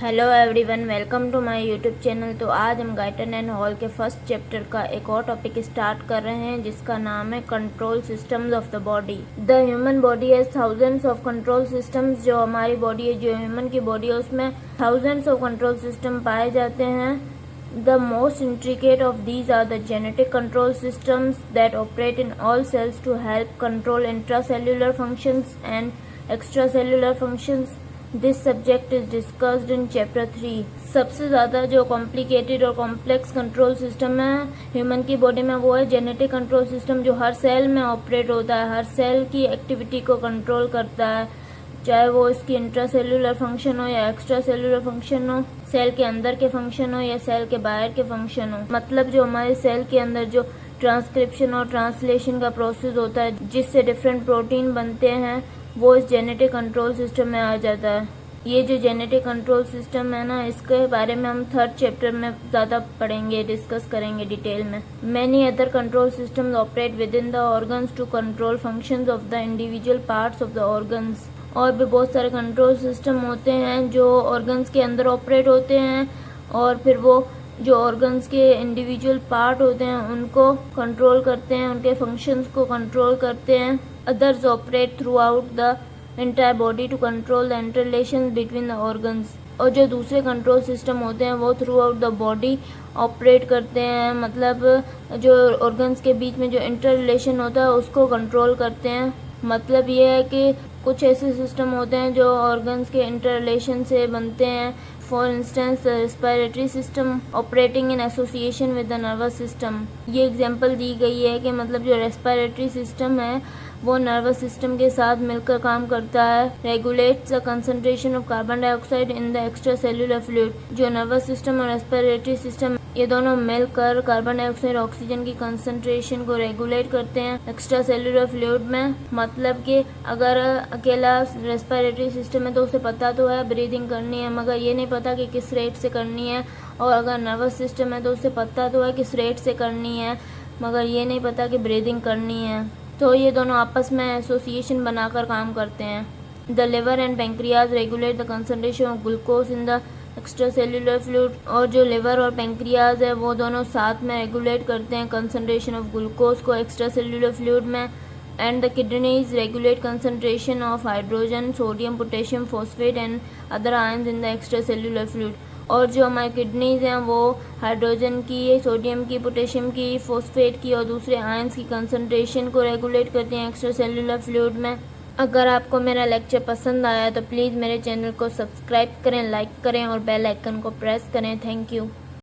Hello everyone, welcome to my YouTube channel. तो आज हम गाइटन एंड हॉल के फर्स्ट चैप्टर का एक और टॉपिक स्टार्ट कर रहे हैं जिसका नाम है control systems of the body. The human body has thousands of control systems. जो हमारी बॉडी है, जो ह्यूमन की बॉडी है, उसमें थाउजेंड्स ऑफ कंट्रोल सिस्टम पाए जाते हैं। The most intricate of these are the genetic control systems that operate in all cells to help control intracellular functions and extracellular functions. This subject is discussed in chapter 3. सबसे ज़्यादा जो complicated और complex control system है human की body में, वो है genetic control system, जो हर सेल में ऑपरेट होता है, हर सेल की एक्टिविटी को कंट्रोल करता है, चाहे वो इसकी इंट्रासेल्युलर फंक्शन हो या एक्स्ट्रा सेल्युलर फंक्शन हो, सेल के अंदर के फंक्शन हो या सेल के बाहर के फंक्शन हो। मतलब जो हमारे सेल के अंदर जो ट्रांसक्रिप्शन और ट्रांसलेशन का प्रोसेस होता है जिससे डिफरेंट प्रोटीन बनते हैं, वो इस जेनेटिक कंट्रोल सिस्टम में आ जाता है। ये जो जेनेटिक कंट्रोल सिस्टम है ना, इसके बारे में हम थर्ड चैप्टर में ज़्यादा पढ़ेंगे, डिस्कस करेंगे डिटेल में। Many other control systems operate within the organs to control functions of the individual parts of the organs. और भी बहुत सारे कंट्रोल सिस्टम होते हैं जो ऑर्गन्स के अंदर ऑपरेट होते हैं, और फिर वो जो ऑर्गन्स के इंडिविजुअल पार्ट होते हैं उनको कंट्रोल करते हैं, उनके फंक्शंस को कंट्रोल करते हैं। Others operate throughout the entire body to control the interrelations between the organs. और जो दूसरे कंट्रोल सिस्टम होते हैं वो throughout the body operate करते हैं, मतलब जो ऑर्गन्स के बीच में जो इंटर रिलेशन होता है उसको कंट्रोल करते हैं। मतलब ये है कि कुछ ऐसे सिस्टम होते हैं जो ऑर्गन्स के इंटर रिलेशन से बनते हैं। For instance respiratory system operating in association with the nervous system. ये एग्जांपल दी गई है कि मतलब जो रेस्पिरेटरी सिस्टम है वो नर्वस सिस्टम के साथ मिलकर काम करता है। Regulates the concentration of carbon dioxide in the extra cellular fluid. जो नर्वस सिस्टम और रेस्पिरेटरी सिस्टम ये दोनों मिलकर कार्बन डाइऑक्साइड ऑक्सीजन की कंसंट्रेशन को रेगुलेट करते हैं एक्स्ट्रा सेल्यूलर फ्लूइड में। मतलब कि अगर अकेला रेस्पिरेटरी सिस्टम है तो उसे पता तो है ब्रीदिंग करनी है, मगर ये नहीं पता कि किस रेट से करनी है। और अगर नर्वस सिस्टम है तो उसे पता तो है किस रेट से करनी है, मगर ये नहीं पता कि ब्रीदिंग करनी है। तो ये दोनों आपस में एसोसिएशन बनाकर काम करते हैं। The liver and pancreas regulate the concentration of glucose in the extra cellular fluid. और जो लिवर और पेंक्रियाज है वो दोनों साथ में रेगुलेट करते हैं कंसंट्रेशन ऑफ ग्लूकोज को एक्स्ट्रा सेल्यूलर फ्लूइड में। And the kidneys regulate concentration of hydrogen, sodium, potassium, phosphate and other ions in the extra cellular fluid. और जो हमारी किडनीज हैं वो हाइड्रोजन की, सोडियम की, पोटेशियम की, फॉस्फेट की और दूसरे आयंस की कंसंट्रेशन को रेगुलेट करती हैं एक्स्ट्रा सेल्यूलर फ्लूइड में। अगर आपको मेरा लेक्चर पसंद आया तो प्लीज़ मेरे चैनल को सब्सक्राइब करें, लाइक करें और बेल आइकन को प्रेस करें। Thank you.